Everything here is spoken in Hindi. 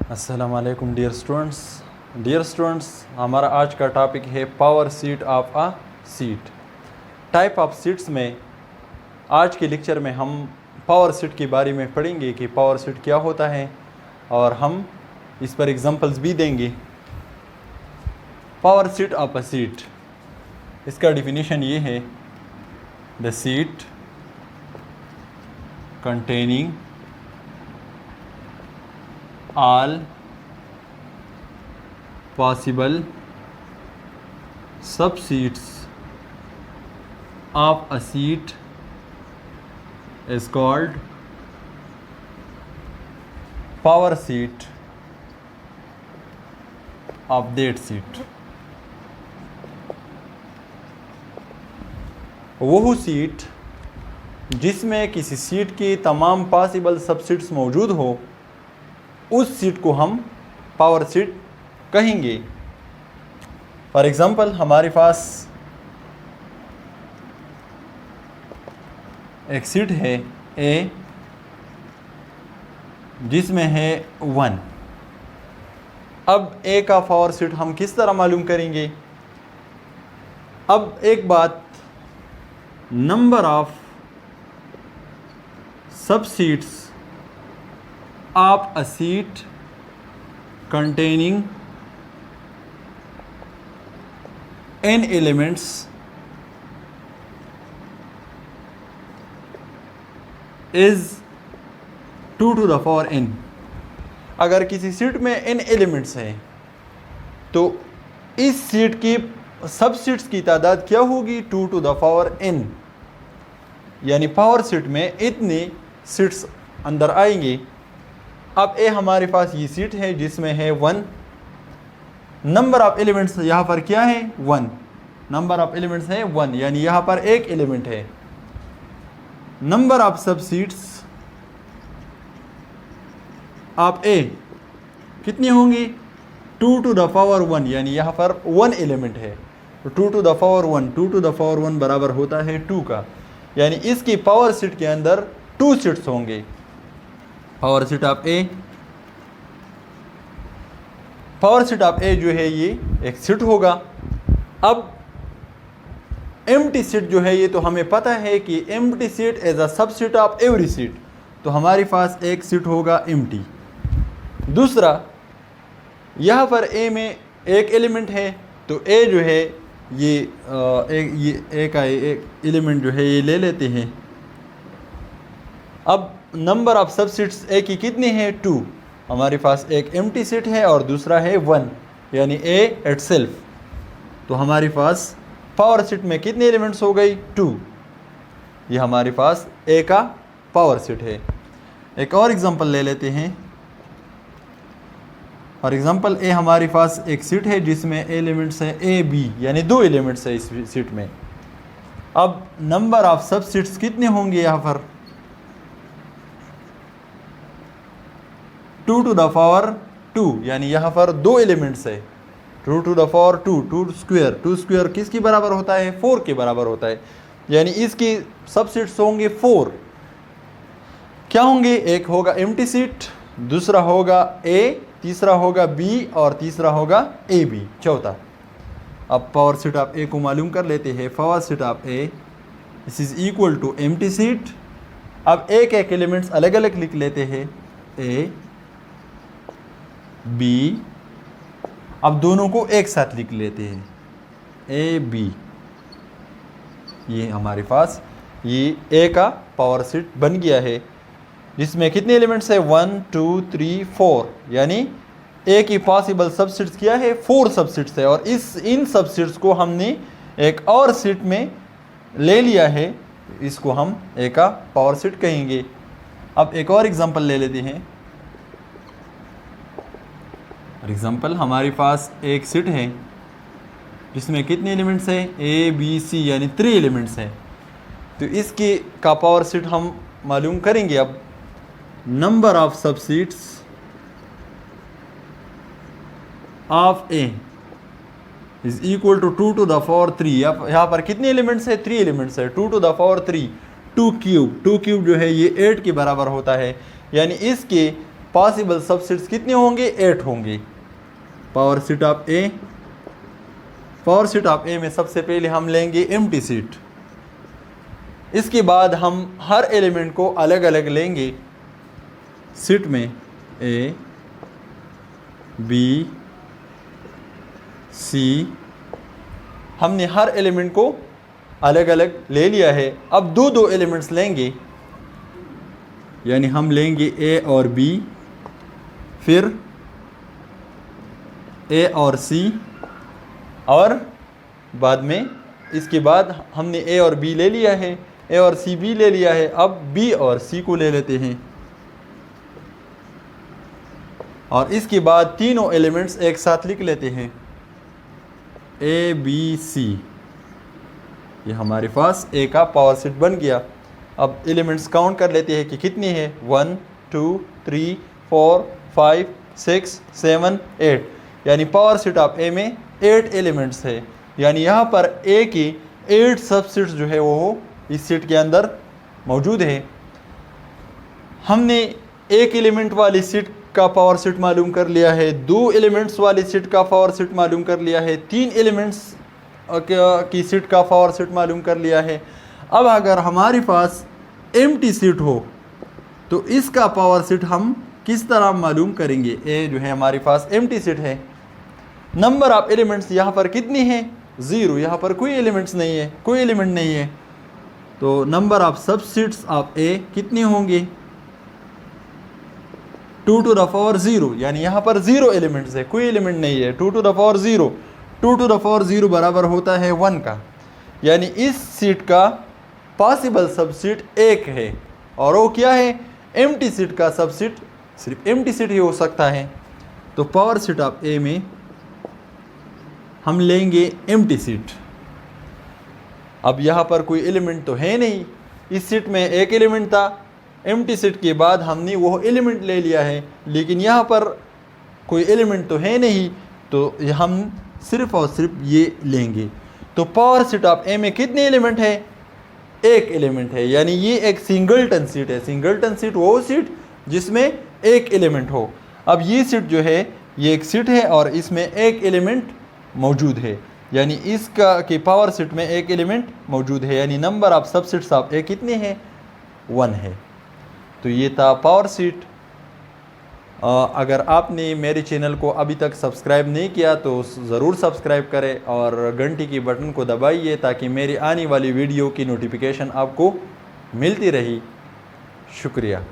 अस्सलाम वालेकुम डियर स्टूडेंट्स, हमारा आज का टॉपिक है power set of a seat. Type of seats में आज के लेक्चर में हम पावर सीट के बारे में पढ़ेंगे कि पावर सीट क्या होता है और हम इस पर एग्जांपल्स भी देंगे। Power set of a seat, इसका डिफिनीशन ये है, the seat containing all possible subsets of a seat is called power seat of that seat। वह सीट जिसमें किसी सीट की तमाम पॉसिबल सबसेट्स मौजूद हो, उस सीट को हम पावर सीट कहेंगे। फॉर एग्ज़ाम्पल, हमारे पास एक सीट है ए जिसमें है 1। अब ए का पावर सीट हम किस तरह मालूम करेंगे? अब एक बात, number of subsets of a seat containing n elements is 2 to the power n। अगर किसी सीट में n एलिमेंट्स हैं तो इस सीट की सबसीट्स की तादाद क्या होगी? 2 to the power n, यानी पावर सीट में इतनी सीट्स अंदर आएंगी। अब ए हमारे पास ये सीट है जिसमें है 1। नंबर ऑफ एलिमेंट्स यहाँ पर क्या है? 1। नंबर ऑफ एलिमेंट्स है 1, यानी यहाँ पर एक एलिमेंट है। नंबर ऑफ सब सीट्स ऑफ ए कितनी होंगी? 2 to the power 1, यानी यहाँ पर 1 एलिमेंट है। तो 2 to the power 1, 2 to the power 1 बराबर होता है 2 का, यानी इसकी पावर सीट के अंदर 2 सीट्स होंगे। Power set of A, power set of A जो है ये एक सीट होगा। अब एम्प्टी सीट जो है ये तो हमें पता है कि empty set as a subset of every set, तो हमारे पास एक सीट होगा एम्प्टी। दूसरा, यहाँ पर ए में एक एलिमेंट है, तो ए जो है ये एक एलिमेंट जो है ये ले लेते हैं। अब नंबर ऑफ सबसेट्स ए की कितनी है? 2। हमारे पास एक एम्प्टी सीट है और दूसरा है 1, यानी ए इटसेल्फ। तो हमारे पास पावर सीट में कितने एलिमेंट्स हो गई? 2। ये हमारे पास ए का पावर सीट है। एक और एग्जांपल ले लेते हैं। फॉर एग्जांपल, ए हमारे पास एक सीट है जिसमें एलिमेंट्स है ए बी, यानी 2 एलिमेंट्स है इस सीट में। अब नंबर ऑफ सब सीट्स कितने होंगे यहाँ पर? 2 to the power 2, यानी यहाँ पर 2 एलिमेंट्स है। 2 to the power 2, 2 स्क्वायर किसकी बराबर होता है? 4 के बराबर होता है, यानी इसकी सबसेट्स होंगे 4। क्या होंगे? एक होगा एम्प्टी सीट, दूसरा होगा ए, तीसरा होगा बी और तीसरा होगा ए बी, चौथा। अब पावर सीट ऑफ ए को मालूम कर लेते हैं। Power set of A this is equal to empty set. अब एक एक एलिमेंट्स अलग अलग लिख लेते हैं, ए बी। अब दोनों को एक साथ लिख लेते हैं, ए बी। ये हमारे पास ये ए का पावर सीट बन गया है, जिसमें कितने एलिमेंट्स है? 1 2 3 4, यानी ए की पॉसिबल सबसेट्स क्या है? 4 सबसेट्स है। और इन सबसेट्स को हमने एक और सीट में ले लिया है, इसको हम ए का पावर सीट कहेंगे। अब एक और एग्जांपल ले लेते हैं। फॉर एग्जांपल, हमारे पास एक सीट है जिसमें कितने एलिमेंट्स है? ए बी सी, यानी 3 एलिमेंट्स हैं। तो इसकी का पावर सीट हम मालूम करेंगे। अब number of subsets of A is equal to 2 to the power 3। यहाँ पर कितने एलिमेंट्स है? 3 एलिमेंट्स है। 2 to the power 3, 2 क्यूब जो है ये 8 के बराबर होता है, यानी इसके पॉसिबल सबसेट्स कितने होंगे, 8 होंगे। Power set of A, power set of A में सबसे पहले हम लेंगे एम्प्टी सीट। इसके बाद हम हर एलिमेंट को अलग अलग लेंगे। सीट में ए, बी, सी, हमने हर एलिमेंट को अलग अलग ले लिया है। अब दो दो एलिमेंट्स लेंगे, यानी हम लेंगे ए और बी, फिर ए और सी, और बाद में इसके बाद हमने ए और बी ले लिया है, ए और सी भी ले लिया है। अब बी और सी को ले लेते हैं और इसके बाद तीनों एलिमेंट्स एक साथ लिख लेते हैं, ए बी सी। ये हमारे पास ए का पावर सेट बन गया। अब एलिमेंट्स काउंट कर लेते हैं कि कितनी है, 1 2 3 4 5 6 7 8, यानी पावर सेट ऑफ ए में 8 एलिमेंट्स है। यानी यहाँ पर ए की 8 सबसेट्स जो है वो इस सेट के अंदर मौजूद है। हमने एक एलिमेंट वाली सेट का पावर सेट मालूम कर लिया है, 2 एलिमेंट्स वाली सेट का पावर सेट मालूम कर लिया है, 3 एलिमेंट्स की सेट का पावर सेट मालूम कर लिया है। अब अगर हमारे पास एम्प्टी सेट हो तो इसका पावर सेट हम किस तरह मालूम करेंगे। ए जो है हमारे पास एम्प्टी सेट है। नंबर ऑफ एलिमेंट्स यहाँ पर कितनी है, 0। यहाँ पर कोई एलिमेंट्स नहीं है, कोई एलिमेंट नहीं है। तो नंबर ऑफ सबसेट्स ऑफ ए कितने होंगे, 2 टू द पावर 0, यानी यहाँ पर 0 एलिमेंट्स है, कोई एलिमेंट नहीं है। 2 to the power 0, 2 to the power 0 बराबर होता है 1 का, यानी इस सीट का पॉसिबल सबसेट 1 है। और वो क्या है, एम्प्टी सीट का सबसेट सिर्फ एम्प्टी सीट ही हो सकता है। तो पावर सेट ऑफ ए में हम लेंगे एम्प्टी सीट। अब यहाँ पर कोई एलिमेंट तो है नहीं, इस सीट में एक एलिमेंट था, एम्प्टी सेट के बाद हमने वो एलिमेंट ले लिया है, लेकिन यहाँ पर कोई एलिमेंट तो है नहीं, तो हम सिर्फ और सिर्फ ये लेंगे। तो पावर सेट ऑफ ए में कितने एलिमेंट है, 1 एलिमेंट है, यानी ये एक सिंगलटन सीट है। सिंगलटन सीट वो सीट जिसमें 1 एलिमेंट हो। अब ये सीट जो है ये एक सीट है और इसमें 1 एलिमेंट मौजूद है, यानी इसका के पावर सेट में 1 एलिमेंट मौजूद है, यानी नंबर ऑफ सबसेट्स ऑफ ए कितने हैं, 1 है। तो ये था पावर सीट। अगर आपने मेरे चैनल को अभी तक सब्सक्राइब नहीं किया तो ज़रूर सब्सक्राइब करें और घंटी की बटन को दबाइए ताकि मेरी आने वाली वीडियो की नोटिफिकेशन आपको मिलती रही। शुक्रिया।